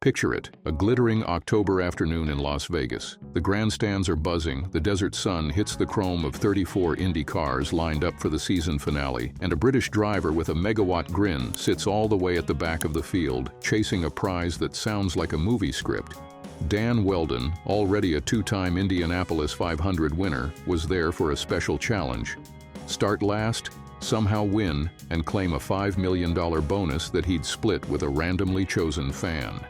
Picture it, a glittering October afternoon in Las Vegas. The grandstands are buzzing, the desert sun hits the chrome of 34 Indy cars lined up for the season finale, and a British driver with a megawatt grin sits all the way at the back of the field, chasing a prize that sounds like a movie script. Dan Wheldon, already a two-time Indianapolis 500 winner, was there for a special challenge. Start last, somehow win, and claim a $5 million bonus that he'd split with a randomly chosen fan.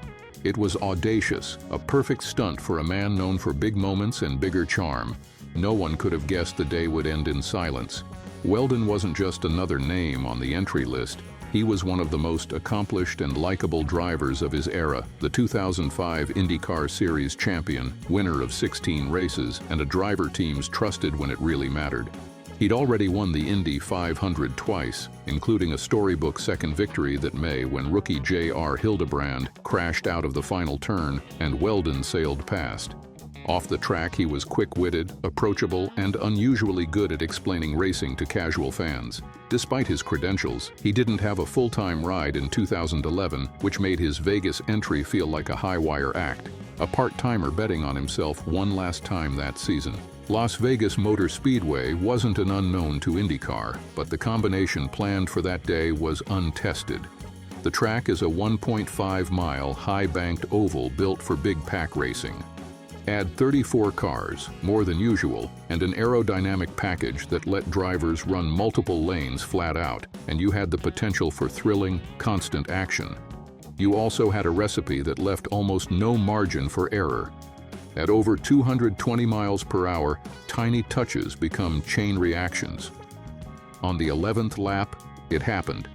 It was audacious, a perfect stunt for a man known for big moments and bigger charm. No one could have guessed the day would end in silence. Wheldon wasn't just another name on the entry list. He was one of the most accomplished and likable drivers of his era, the 2005 IndyCar Series champion, winner of 16 races, and a driver teams trusted when it really mattered. He'd already won the Indy 500 twice, including a storybook second victory that May when rookie J.R. Hildebrand crashed out of the final turn and Wheldon sailed past. Off the track, he was quick-witted, approachable, and unusually good at explaining racing to casual fans. Despite his credentials, he didn't have a full-time ride in 2011, which made his Vegas entry feel like a high-wire act. A part-timer betting on himself one last time that season. Las Vegas Motor Speedway wasn't an unknown to IndyCar, but the combination planned for that day was untested. The track is a 1.5-mile high-banked oval built for big pack racing. Add 34 cars, more than usual, and an aerodynamic package that let drivers run multiple lanes flat out, and you had the potential for thrilling, constant action. You also had a recipe that left almost no margin for error. At over 220 miles per hour, tiny touches become chain reactions. On the 11th lap, it happened.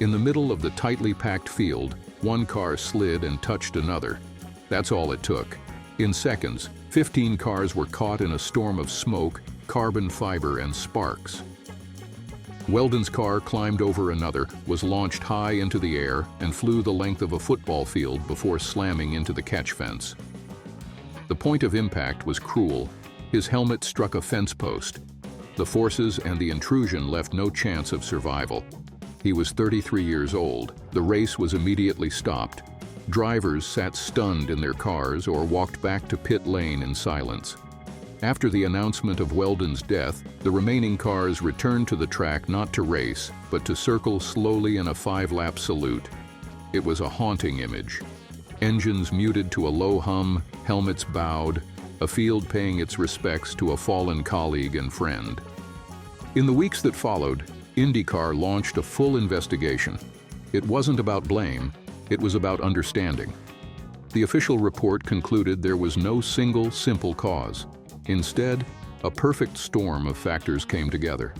In the middle of the tightly packed field, one car slid and touched another. That's all it took. In seconds, 15 cars were caught in a storm of smoke, carbon fiber, and sparks. Wheldon's car climbed over another, was launched high into the air, and flew the length of a football field before slamming into the catch fence. The point of impact was cruel. His helmet struck a fence post. The forces and the intrusion left no chance of survival. He was 33 years old. The race was immediately stopped. Drivers sat stunned in their cars or walked back to pit lane in silence. After the announcement of Wheldon's death, the remaining cars returned to the track not to race, but to circle slowly in a 5-lap salute. It was a haunting image. Engines muted to a low hum, helmets bowed, a field paying its respects to a fallen colleague and friend. In the weeks that followed, IndyCar launched a full investigation. It wasn't about blame, it was about understanding. The official report concluded there was no single simple cause. Instead, a perfect storm of factors came together.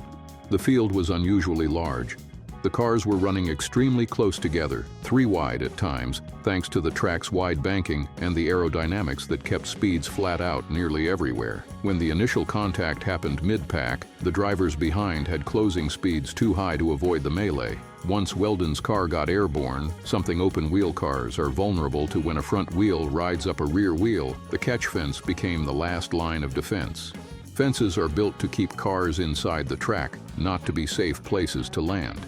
The field was unusually large. The cars were running extremely close together, 3 wide at times, thanks to the track's wide banking and the aerodynamics that kept speeds flat out nearly everywhere. When the initial contact happened mid-pack, the drivers behind had closing speeds too high to avoid the melee. Once Wheldon's car got airborne, something open-wheel cars are vulnerable to when a front wheel rides up a rear wheel, the catch fence became the last line of defense. Fences are built to keep cars inside the track, not to be safe places to land.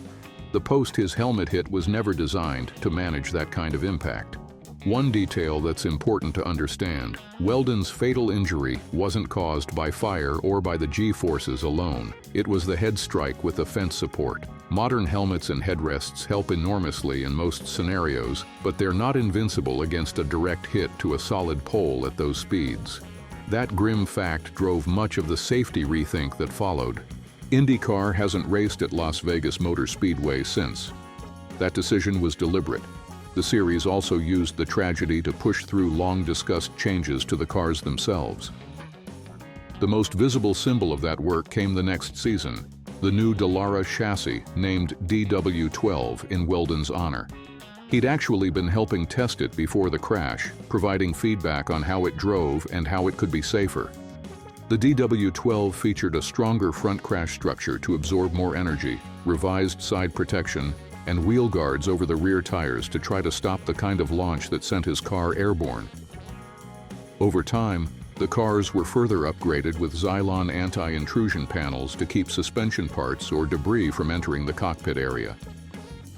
The post his helmet hit was never designed to manage that kind of impact. One detail that's important to understand, Wheldon's fatal injury wasn't caused by fire or by the G-forces alone. It was the head strike with the fence support. Modern helmets and headrests help enormously in most scenarios, but they're not invincible against a direct hit to a solid pole at those speeds. That grim fact drove much of the safety rethink that followed. IndyCar hasn't raced at Las Vegas Motor Speedway since. That decision was deliberate. The series also used the tragedy to push through long-discussed changes to the cars themselves. The most visible symbol of that work came the next season, the new Dallara chassis named DW12 in Wheldon's honor. He'd actually been helping test it before the crash, providing feedback on how it drove and how it could be safer. The DW12 featured a stronger front crash structure to absorb more energy, revised side protection, and wheel guards over the rear tires to try to stop the kind of launch that sent his car airborne. Over time, the cars were further upgraded with Xylon anti-intrusion panels to keep suspension parts or debris from entering the cockpit area.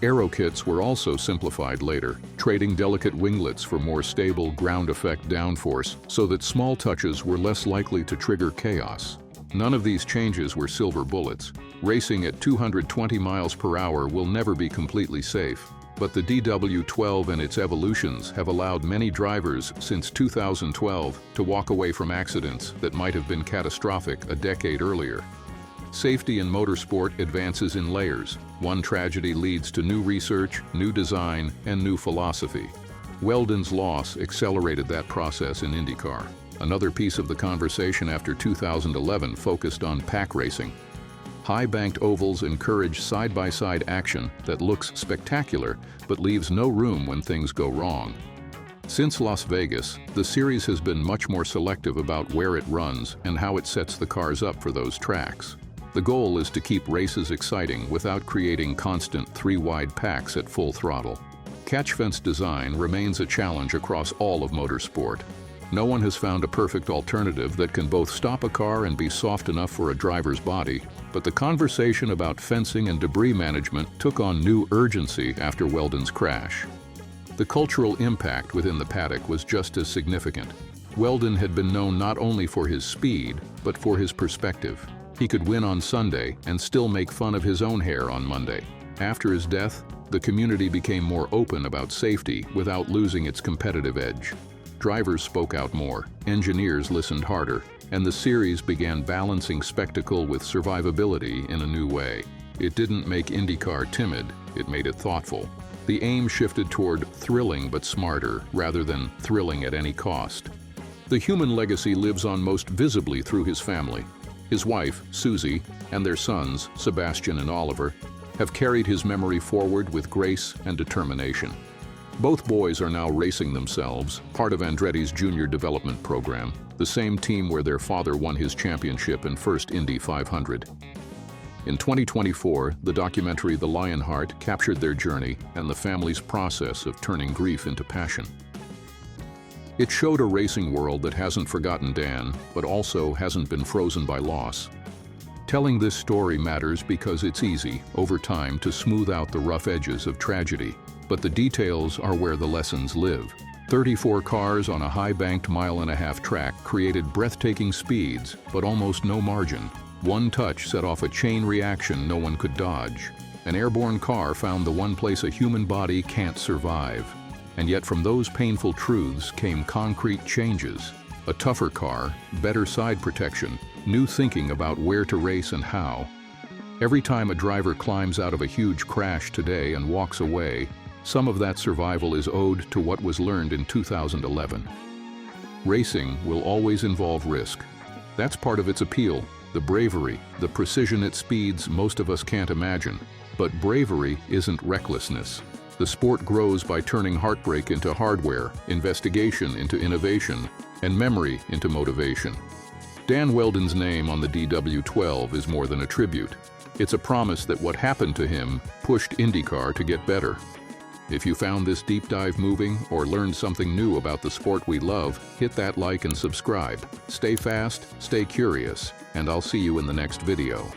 Aero kits were also simplified later, trading delicate winglets for more stable ground effect downforce so that small touches were less likely to trigger chaos. None of these changes were silver bullets. Racing at 220 miles per hour will never be completely safe, but the DW12 and its evolutions have allowed many drivers since 2012 to walk away from accidents that might have been catastrophic a decade earlier. Safety in motorsport advances in layers. One tragedy leads to new research, new design, and new philosophy. Wheldon's loss accelerated that process in IndyCar. Another piece of the conversation after 2011 focused on pack racing. High-banked ovals encourage side-by-side action that looks spectacular but leaves no room when things go wrong. Since Las Vegas, the series has been much more selective about where it runs and how it sets the cars up for those tracks. The goal is to keep races exciting without creating constant three-wide packs at full throttle. Catch fence design remains a challenge across all of motorsport. No one has found a perfect alternative that can both stop a car and be soft enough for a driver's body, but the conversation about fencing and debris management took on new urgency after Wheldon's crash. The cultural impact within the paddock was just as significant. Wheldon had been known not only for his speed, but for his perspective. He could win on Sunday and still make fun of his own hair on Monday. After his death, the community became more open about safety without losing its competitive edge. Drivers spoke out more, engineers listened harder, and the series began balancing spectacle with survivability in a new way. It didn't make IndyCar timid, it made it thoughtful. The aim shifted toward thrilling but smarter, rather than thrilling at any cost. The human legacy lives on most visibly through his family. His wife, Susie, and their sons, Sebastian and Oliver, have carried his memory forward with grace and determination. Both boys are now racing themselves, part of Andretti's junior development program, the same team where their father won his championship and first Indy 500. In 2024, the documentary The Lionheart captured their journey and the family's process of turning grief into passion. It showed a racing world that hasn't forgotten Dan, but also hasn't been frozen by loss. Telling this story matters because it's easy, over time, to smooth out the rough edges of tragedy, but the details are where the lessons live. 34 cars on a high-banked mile-and-a-half track created breathtaking speeds, but almost no margin. One touch set off a chain reaction no one could dodge. An airborne car found the one place a human body can't survive. And yet from those painful truths came concrete changes. A tougher car, better side protection, new thinking about where to race and how. Every time a driver climbs out of a huge crash today and walks away, some of that survival is owed to what was learned in 2011. Racing will always involve risk. That's part of its appeal, the bravery, the precision at speeds most of us can't imagine. But bravery isn't recklessness. The sport grows by turning heartbreak into hardware, investigation into innovation, and memory into motivation. Dan Wheldon's name on the DW12 is more than a tribute. It's a promise that what happened to him pushed IndyCar to get better. If you found this deep dive moving or learned something new about the sport we love, hit that like and subscribe. Stay fast, stay curious, and I'll see you in the next video.